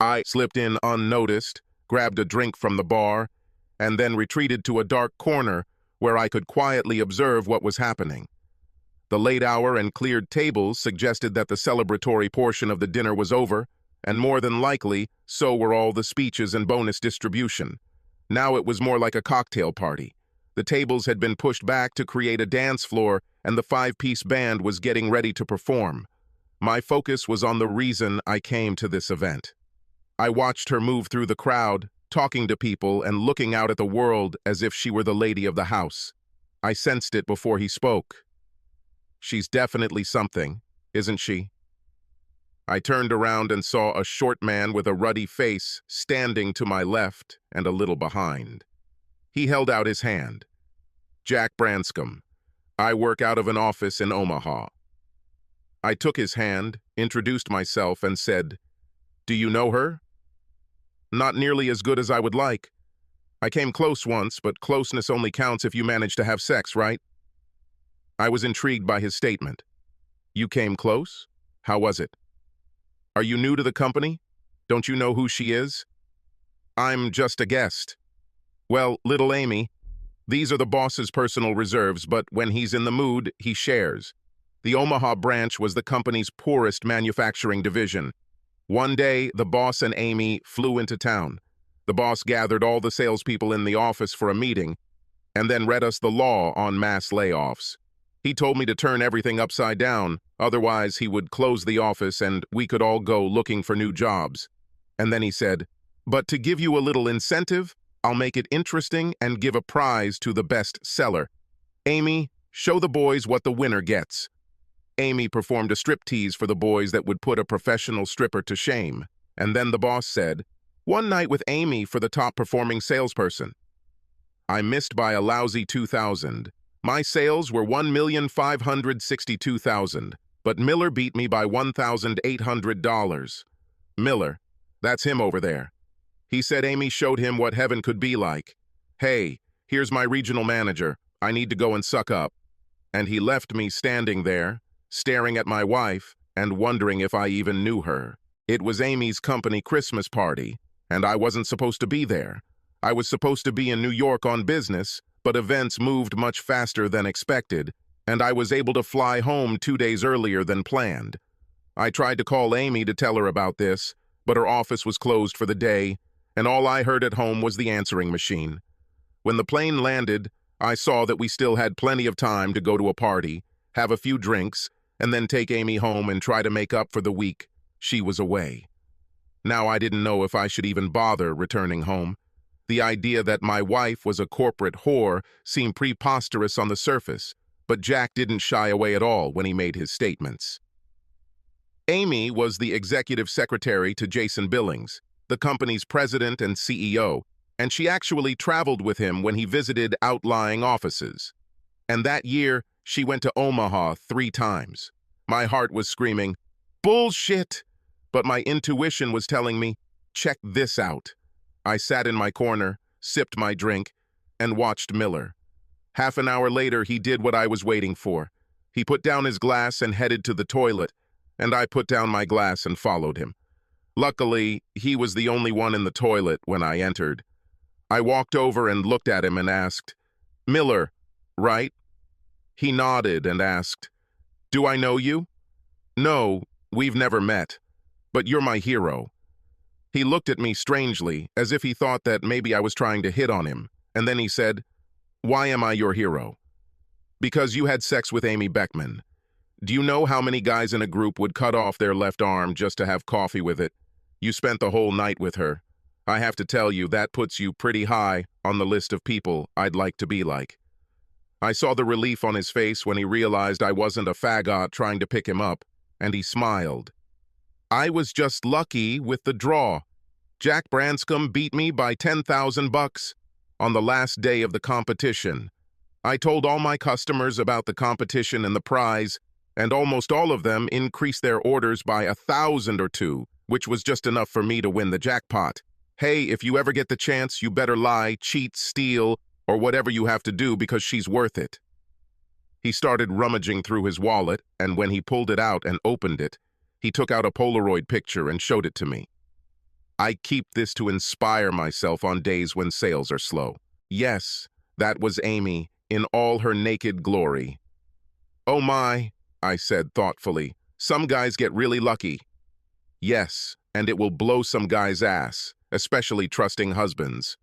I slipped in unnoticed, grabbed a drink from the bar, and then retreated to a dark corner where I could quietly observe what was happening. The late hour and cleared tables suggested that the celebratory portion of the dinner was over, and more than likely, so were all the speeches and bonus distribution. Now it was more like a cocktail party. The tables had been pushed back to create a dance floor, and the five-piece band was getting ready to perform. My focus was on the reason I came to this event. I watched her move through the crowd, talking to people and looking out at the world as if she were the lady of the house. I sensed it before he spoke. She's definitely something, isn't she? I turned around and saw a short man with a ruddy face standing to my left and a little behind. He held out his hand. Jack Branscombe. I work out of an office in Omaha. I took his hand, introduced myself, and said, "Do you know her?" "Not nearly as good as I would like. I came close once, but closeness only counts if you manage to have sex, right?" I was intrigued by his statement. "You came close? How was it?" "Are you new to the company? Don't you know who she is?" "I'm just a guest." "Well, little Amy, these are the boss's personal reserves, but when he's in the mood, he shares. The Omaha branch was the company's poorest manufacturing division. One day, the boss and Amy flew into town. The boss gathered all the salespeople in the office for a meeting, and then read us the law on mass layoffs. He told me to turn everything upside down, otherwise he would close the office and we could all go looking for new jobs. And then he said, "But to give you a little incentive, I'll make it interesting and give a prize to the best seller. Amy, show the boys what the winner gets." Amy performed a striptease for the boys that would put a professional stripper to shame. And then the boss said, "One night with Amy for the top-performing salesperson." I missed by a lousy 2,000. My sales were $1,562,000, but Miller beat me by $1,800. Miller, that's him over there. He said Amy showed him what heaven could be like. "Hey, here's my regional manager. I need to go and suck up." And he left me standing there, staring at my wife and wondering if I even knew her. It was Amy's company Christmas party, and I wasn't supposed to be there. I was supposed to be in New York on business, but events moved much faster than expected, and I was able to fly home 2 days earlier than planned. I tried to call Amy to tell her about this, but her office was closed for the day, and all I heard at home was the answering machine. When the plane landed, I saw that we still had plenty of time to go to a party, have a few drinks, and then take Amy home and try to make up for the week she was away. Now I didn't know if I should even bother returning home. The idea that my wife was a corporate whore seemed preposterous on the surface, but Jack didn't shy away at all when he made his statements. Amy was the executive secretary to Jason Billings, the company's president and CEO, and she actually traveled with him when he visited outlying offices. And that year, she went to Omaha 3 times. My heart was screaming, "Bullshit!" But my intuition was telling me, "Check this out." I sat in my corner, sipped my drink, and watched Miller. Half an hour later, he did what I was waiting for. He put down his glass and headed to the toilet, and I put down my glass and followed him. Luckily, he was the only one in the toilet when I entered. I walked over and looked at him and asked, "Miller, right?" He nodded and asked, "Do I know you?" "No, we've never met, but you're my hero." He looked at me strangely, as if he thought that maybe I was trying to hit on him, and then he said, "Why am I your hero?" "Because you had sex with Amy Beckman. Do you know how many guys in a group would cut off their left arm just to have coffee with it? You spent the whole night with her. I have to tell you, that puts you pretty high on the list of people I'd like to be like." I saw the relief on his face when he realized I wasn't a faggot trying to pick him up, and he smiled. "I was just lucky with the draw. Jack Branscombe beat me by $10,000 on the last day of the competition. I told all my customers about the competition and the prize, and almost all of them increased their orders by 1,000 or 2, which was just enough for me to win the jackpot. Hey, if you ever get the chance, you better lie, cheat, steal, or whatever you have to do because she's worth it." He started rummaging through his wallet, and when he pulled it out and opened it, he took out a Polaroid picture and showed it to me. I keep this to inspire myself on days when sales are slow. Yes, that was Amy in all her naked glory. Oh my, I said thoughtfully. Some guys get really lucky. Yes, and it will blow some guy's ass, especially trusting husbands.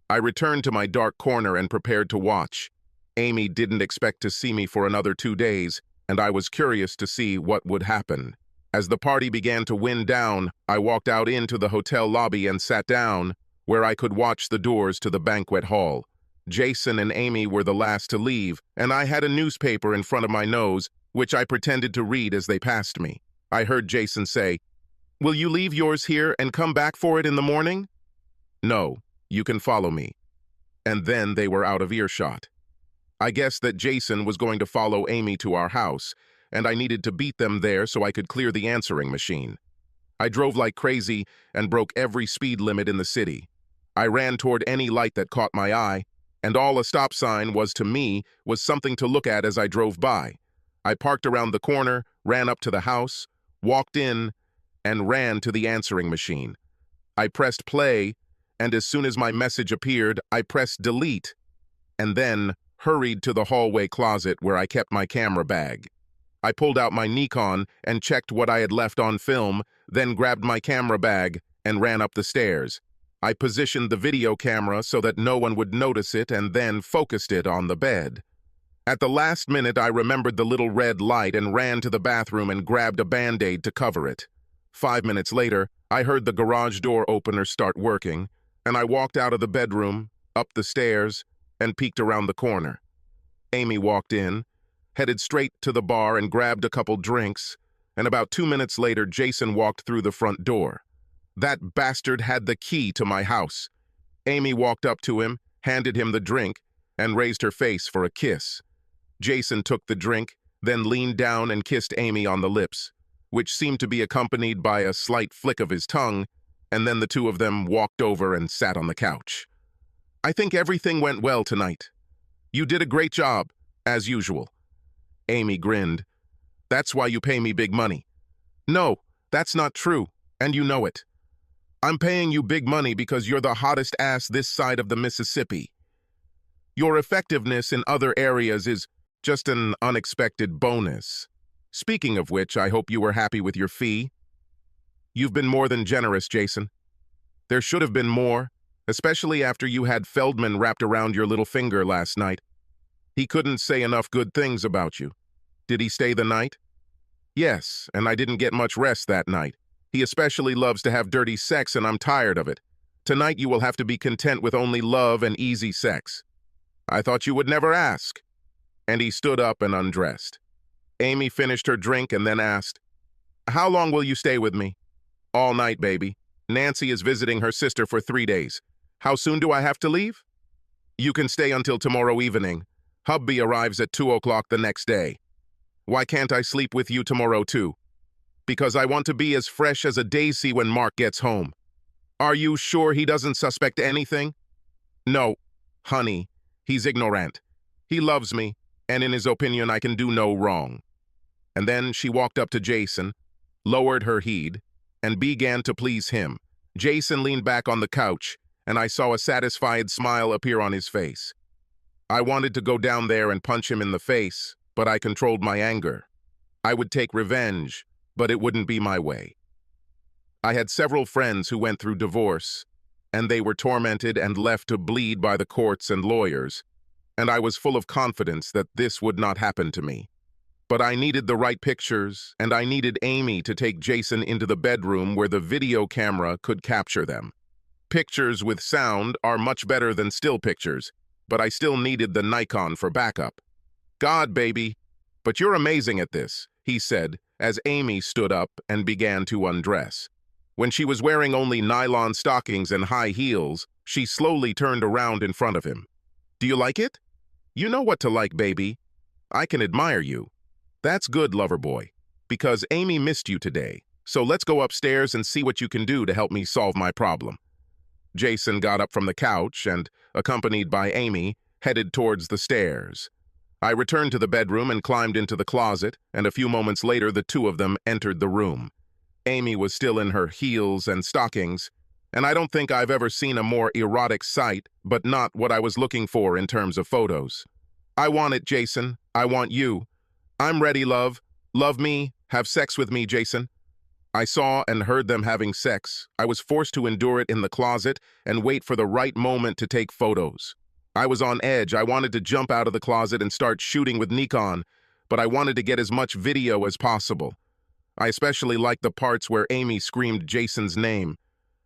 I returned to my dark corner and prepared to watch. Amy didn't expect to see me for another 2 days, and I was curious to see what would happen. As the party began to wind down, I walked out into the hotel lobby and sat down, where I could watch the doors to the banquet hall. Jason and Amy were the last to leave, and I had a newspaper in front of my nose, which I pretended to read as they passed me. I heard Jason say, "Will you leave yours here and come back for it in the morning?" "No, you can follow me." And then they were out of earshot. I guessed that Jason was going to follow Amy to our house, and I needed to beat them there so I could clear the answering machine. I drove like crazy and broke every speed limit in the city. I ran toward any light that caught my eye, and all a stop sign was to me was something to look at as I drove by. I parked around the corner, ran up to the house, walked in, and ran to the answering machine. I pressed play, and as soon as my message appeared, I pressed delete, and then hurried to the hallway closet where I kept my camera bag. I pulled out my Nikon and checked what I had left on film, then grabbed my camera bag and ran up the stairs. I positioned the video camera so that no one would notice it and then focused it on the bed. At the last minute, I remembered the little red light and ran to the bathroom and grabbed a Band-Aid to cover it. 5 minutes later, I heard the garage door opener start working, and I walked out of the bedroom, up the stairs, and peeked around the corner. Amy walked in, headed straight to the bar and grabbed a couple drinks, and about 2 minutes later, Jason walked through the front door. That bastard had the key to my house. Amy walked up to him, handed him the drink, and raised her face for a kiss. Jason took the drink, then leaned down and kissed Amy on the lips, which seemed to be accompanied by a slight flick of his tongue, and then the two of them walked over and sat on the couch. "I think everything went well tonight. You did a great job, as usual." Amy grinned. "That's why you pay me big money." "No, that's not true, and you know it. I'm paying you big money because you're the hottest ass this side of the Mississippi. Your effectiveness in other areas is just an unexpected bonus. Speaking of which, I hope you were happy with your fee." "You've been more than generous, Jason. There should have been more, especially after you had Feldman wrapped around your little finger last night. He couldn't say enough good things about you. Did he stay the night?" "Yes, and I didn't get much rest that night. He especially loves to have dirty sex, and I'm tired of it. Tonight you will have to be content with only love and easy sex." "I thought you would never ask." And he stood up and undressed. Amy finished her drink and then asked, "How long will you stay with me?" "All night, baby. Nancy is visiting her sister for 3 days. How soon do I have to leave?" "You can stay until tomorrow evening. Hubby arrives at 2 o'clock the next day." "Why can't I sleep with you tomorrow too?" "Because I want to be as fresh as a daisy when Mark gets home." "Are you sure he doesn't suspect anything?" "No, honey, he's ignorant. He loves me, and in his opinion I can do no wrong." And then she walked up to Jason, lowered her head, and began to please him. Jason leaned back on the couch, and I saw a satisfied smile appear on his face. I wanted to go down there and punch him in the face, but I controlled my anger. I would take revenge, but it wouldn't be my way. I had several friends who went through divorce, and they were tormented and left to bleed by the courts and lawyers, and I was full of confidence that this would not happen to me. But I needed the right pictures, and I needed Amy to take Jason into the bedroom where the video camera could capture them. Pictures with sound are much better than still pictures, but I still needed the Nikon for backup. "God, baby, but you're amazing at this," he said, as Amy stood up and began to undress. When she was wearing only nylon stockings and high heels, she slowly turned around in front of him. "Do you like it?" "You know what to like, baby. I can admire you." "That's good, lover boy, because Amy missed you today. So let's go upstairs and see what you can do to help me solve my problem." Jason got up from the couch and, accompanied by Amy, headed towards the stairs. I returned to the bedroom and climbed into the closet, and a few moments later the two of them entered the room. Amy was still in her heels and stockings, And I don't think I've ever seen a more erotic sight, but not what I was looking for in terms of photos. I want it, Jason. I want you. I'm ready, love. Love me. Have sex with me, Jason. I saw and heard them having sex. I was forced to endure it in the closet and wait for the right moment to take photos. I was on edge. I wanted to jump out of the closet and start shooting with Nikon, but I wanted to get as much video as possible. I especially liked the parts where Amy screamed Jason's name.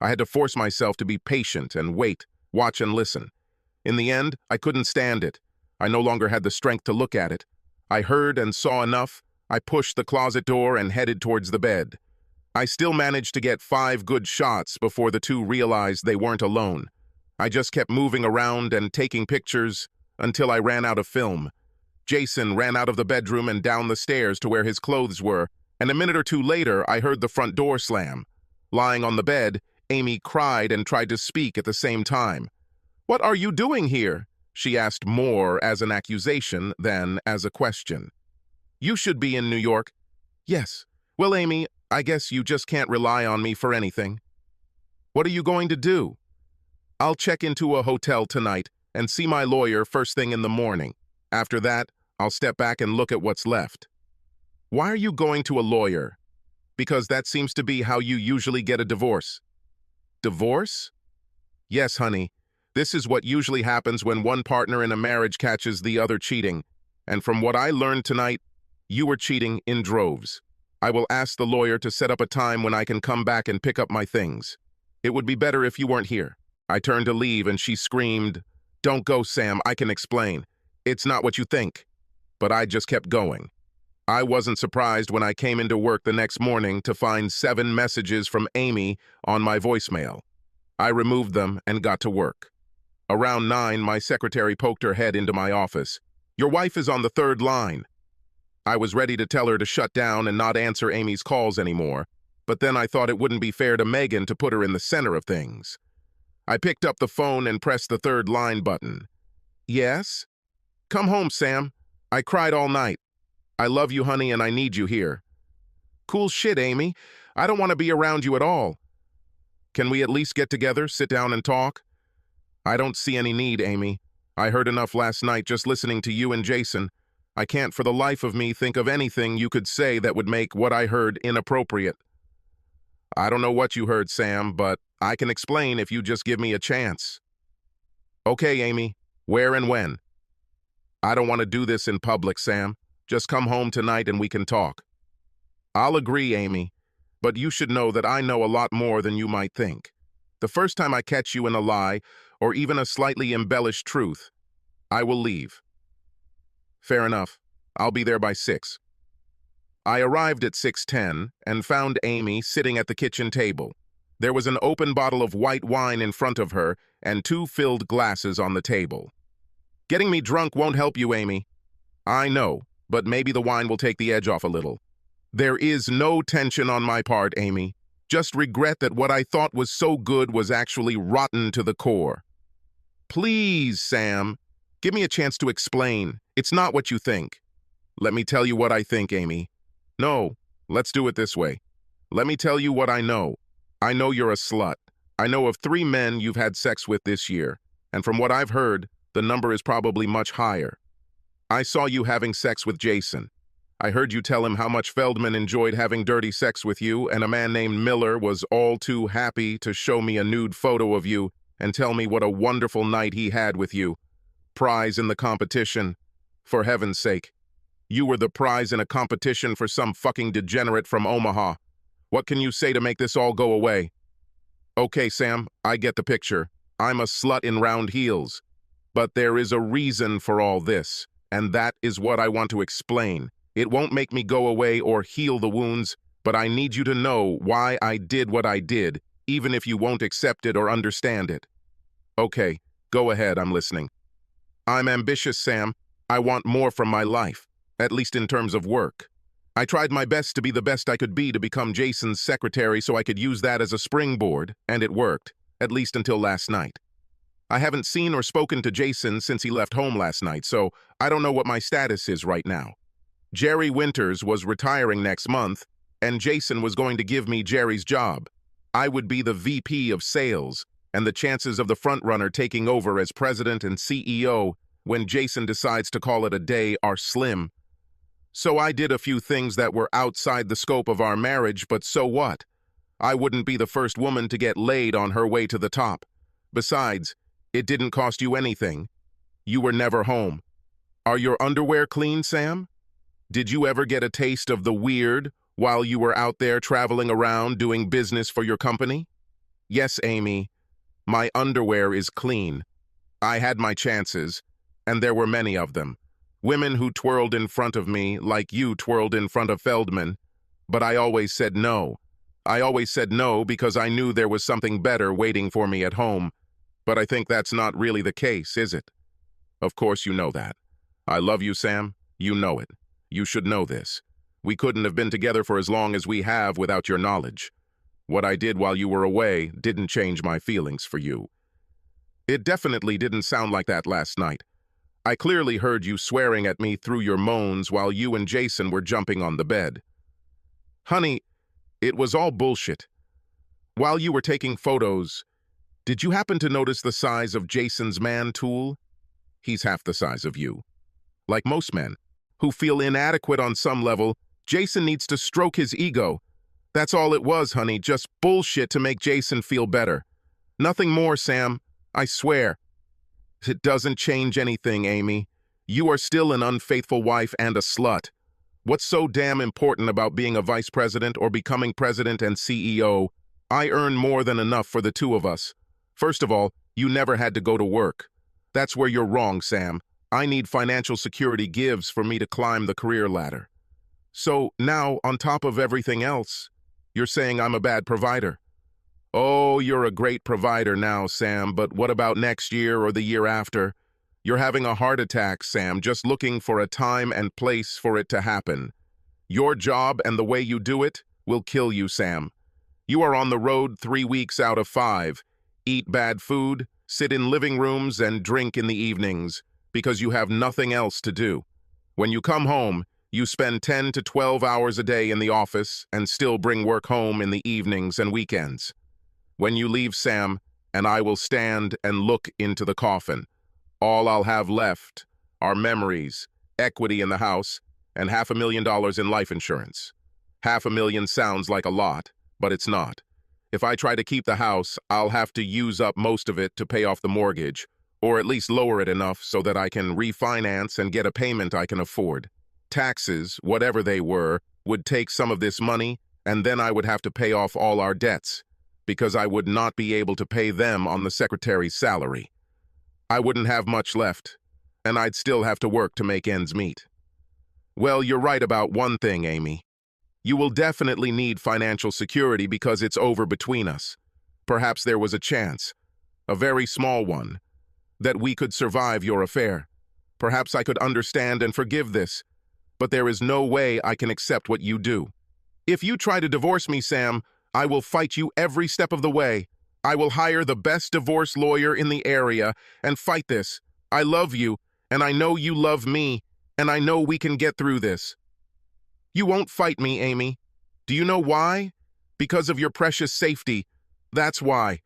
I had to force myself to be patient and wait, watch and listen. In the end, I couldn't stand it. I no longer had the strength to look at it. I heard and saw enough. I pushed the closet door and headed towards the bed. I still managed to get 5 good shots before the two realized they weren't alone. I just kept moving around and taking pictures until I ran out of film. Jason ran out of the bedroom and down the stairs to where his clothes were, and a minute or two later, I heard the front door slam. Lying on the bed, Amy cried and tried to speak at the same time. "What are you doing here?" she asked, more as an accusation than as a question. "You should be in New York." "Yes. Well, Amy, I guess you just can't rely on me for anything." "What are you going to do?" "I'll check into a hotel tonight and see my lawyer first thing in the morning. After that, I'll step back and look at what's left." "Why are you going to a lawyer?" "Because that seems to be how you usually get a divorce." "Divorce?" "Yes, honey. This is what usually happens when one partner in a marriage catches the other cheating. And from what I learned tonight, you were cheating in droves. I will ask the lawyer to set up a time when I can come back and pick up my things. It would be better if you weren't here." I turned to leave and she screamed, "Don't go, Sam, I can explain. It's not what you think." But I just kept going. I wasn't surprised when I came into work the next morning to find 7 messages from Amy on my voicemail. I removed them and got to work. Around 9, my secretary poked her head into my office. "Your wife is on the 3rd line." I was ready to tell her to shut down and not answer Amy's calls anymore, but then I thought it wouldn't be fair to Megan to put her in the center of things. I picked up the phone and pressed the 3rd line button. "Yes?" "Come home, Sam. I cried all night. I love you, honey, and I need you here." "Cool shit, Amy. I don't want to be around you at all." "Can we at least get together, sit down and talk?" "I don't see any need, Amy. I heard enough last night just listening to you and Jason. I can't for the life of me think of anything you could say that would make what I heard inappropriate." "I don't know what you heard, Sam, but I can explain if you just give me a chance." "Okay, Amy. Where and when?" "I don't want to do this in public, Sam. Just come home tonight and we can talk." "I'll agree, Amy, but you should know that I know a lot more than you might think. The first time I catch you in a lie, or even a slightly embellished truth, I will leave." "Fair enough. I'll be there by 6. I arrived at 6:10 and found Amy sitting at the kitchen table. There was an open bottle of white wine in front of her and 2 filled glasses on the table. "Getting me drunk won't help you, Amy." "I know, but maybe the wine will take the edge off a little." "There is no tension on my part, Amy. Just regret that what I thought was so good was actually rotten to the core." "Please, Sam. Give me a chance to explain. It's not what you think." "Let me tell you what I think, Amy." "No, let's do it this way. Let me tell you what I know. I know you're a slut. I know of 3 men you've had sex with this year, and from what I've heard, the number is probably much higher. I saw you having sex with Jason. I heard you tell him how much Feldman enjoyed having dirty sex with you, and a man named Miller was all too happy to show me a nude photo of you and tell me what a wonderful night he had with you. Prize in the competition. For heaven's sake. You were the prize in a competition for some fucking degenerate from Omaha. What can you say to make this all go away?" "Okay, Sam, I get the picture. I'm a slut in round heels. But there is a reason for all this, and that is what I want to explain. It won't make me go away or heal the wounds, but I need you to know why I did what I did, even if you won't accept it or understand it." "Okay, go ahead, I'm listening." "I'm ambitious, Sam. I want more from my life, at least in terms of work. I tried my best to be the best I could be to become Jason's secretary so I could use that as a springboard, and it worked, at least until last night. I haven't seen or spoken to Jason since he left home last night, so I don't know what my status is right now. Jerry Winters was retiring next month, and Jason was going to give me Jerry's job. I would be the VP of sales, and the chances of the frontrunner taking over as president and CEO when Jason decides to call it a day are slim. So I did a few things that were outside the scope of our marriage, but so what? I wouldn't be the first woman to get laid on her way to the top. Besides, it didn't cost you anything. You were never home. Are your underwear clean, Sam? Did you ever get a taste of the weird while you were out there traveling around doing business for your company? Yes, Amy, my underwear is clean. I had my chances, and there were many of them. Women who twirled in front of me like you twirled in front of Feldman, but I always said no. I always said no because I knew there was something better waiting for me at home, but I think that's not really the case, is it? Of course you know that. I love you, Sam. You know it. You should know this. We couldn't have been together for as long as we have without your knowledge. What I did while you were away didn't change my feelings for you. It definitely didn't sound like that last night. I clearly heard you swearing at me through your moans while you and Jason were jumping on the bed. Honey, it was all bullshit. While you were taking photos, did you happen to notice the size of Jason's man tool? He's half the size of you. Like most men, who feel inadequate on some level, Jason needs to stroke his ego. That's all it was, honey, just bullshit to make Jason feel better. Nothing more, Sam, I swear. It doesn't change anything, Amy. You are still an unfaithful wife and a slut. What's so damn important about being a vice president or becoming president and CEO? I earn more than enough for the two of us. First of all, you never had to go to work. That's where you're wrong, Sam. I need financial security gives for me to climb the career ladder. So now, on top of everything else, you're saying I'm a bad provider. Oh, you're a great provider now, Sam, but what about next year or the year after? You're having a heart attack, Sam, just looking for a time and place for it to happen. Your job and the way you do it will kill you, Sam. You are on the road 3 weeks out of 5. Eat bad food, sit in living rooms, and drink in the evenings because you have nothing else to do. When you come home, you spend 10 to 12 hours a day in the office and still bring work home in the evenings and weekends. When you leave, Sam, and I will stand and look into the coffin, all I'll have left are memories, equity in the house, and $500,000 in life insurance. $500,000 sounds like a lot, but it's not. If I try to keep the house, I'll have to use up most of it to pay off the mortgage, or at least lower it enough so that I can refinance and get a payment I can afford. Taxes, whatever they were, would take some of this money, and then I would have to pay off all our debts, because I would not be able to pay them on the secretary's salary. I wouldn't have much left, and I'd still have to work to make ends meet. Well, you're right about one thing, Amy. You will definitely need financial security because it's over between us. Perhaps there was a chance, a very small one, that we could survive your affair. Perhaps I could understand and forgive this, but there is no way I can accept what you do. If you try to divorce me, Sam, I will fight you every step of the way. I will hire the best divorce lawyer in the area and fight this. I love you, and I know you love me, and I know we can get through this. You won't fight me, Amy. Do you know why? Because of your precious safety. That's why.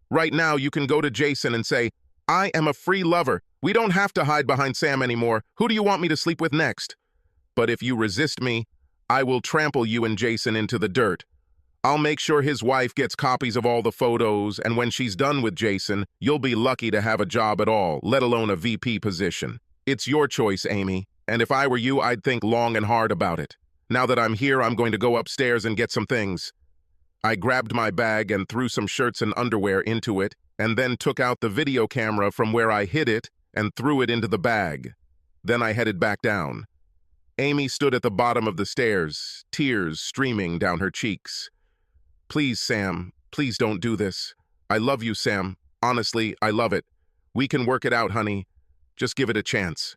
Right now, you can go to Jason and say, I am a free lover. We don't have to hide behind Sam anymore. Who do you want me to sleep with next? But if you resist me, I will trample you and Jason into the dirt. I'll make sure his wife gets copies of all the photos, and when she's done with Jason, you'll be lucky to have a job at all, let alone a VP position. It's your choice, Amy, and if I were you, I'd think long and hard about it. Now that I'm here, I'm going to go upstairs and get some things. I grabbed my bag and threw some shirts and underwear into it, and then took out the video camera from where I hid it and threw it into the bag. Then I headed back down. Amy stood at the bottom of the stairs, tears streaming down her cheeks. Please, Sam, please don't do this. I love you, Sam. Honestly, I love it. We can work it out, honey. Just give it a chance.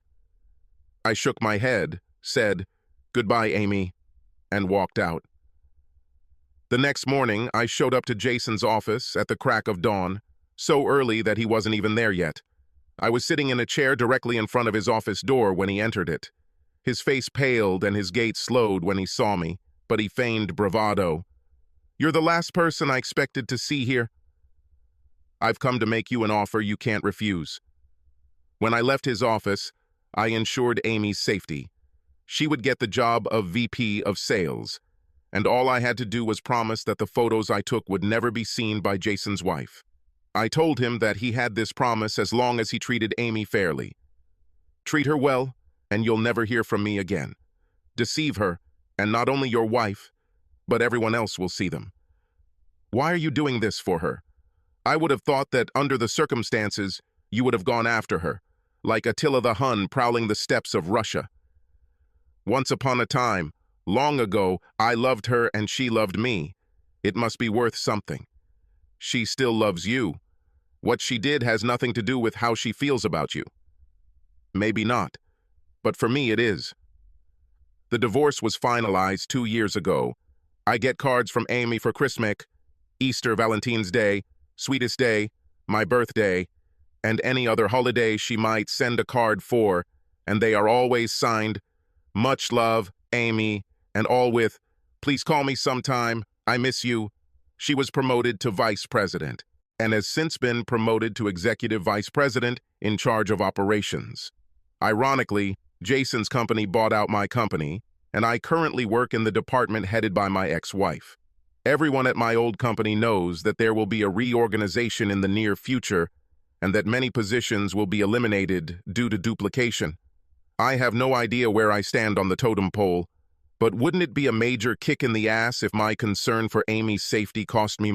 I shook my head, said, Goodbye, Amy, and walked out. The next morning, I showed up to Jason's office at the crack of dawn, so early that he wasn't even there yet. I was sitting in a chair directly in front of his office door when he entered it. His face paled and his gait slowed when he saw me, but he feigned bravado. You're the last person I expected to see here. I've come to make you an offer you can't refuse. When I left his office, I ensured Amy's safety. She would get the job of VP of Sales, and all I had to do was promise that the photos I took would never be seen by Jason's wife. I told him that he had this promise as long as he treated Amy fairly. Treat her well, and you'll never hear from me again. Deceive her, and not only your wife, but everyone else will see them. Why are you doing this for her? I would have thought that under the circumstances, you would have gone after her, like Attila the Hun prowling the steppes of Russia. Once upon a time, long ago, I loved her and she loved me. It must be worth something. She still loves you. What she did has nothing to do with how she feels about you. Maybe not, but for me it is. The divorce was finalized 2 years ago. I get cards from Amy for Christmas, Easter, Valentine's Day, Sweetest Day, my birthday, and any other holiday she might send a card for, and they are always signed, "Much love, Amy," and all with, "Please call me sometime, I miss you." She was promoted to vice president, and has since been promoted to executive vice president in charge of operations. Ironically, Jason's company bought out my company, and I currently work in the department headed by my ex-wife. Everyone at my old company knows that there will be a reorganization in the near future, and that many positions will be eliminated due to duplication. I have no idea where I stand on the totem pole, but wouldn't it be a major kick in the ass if my concern for Amy's safety cost me my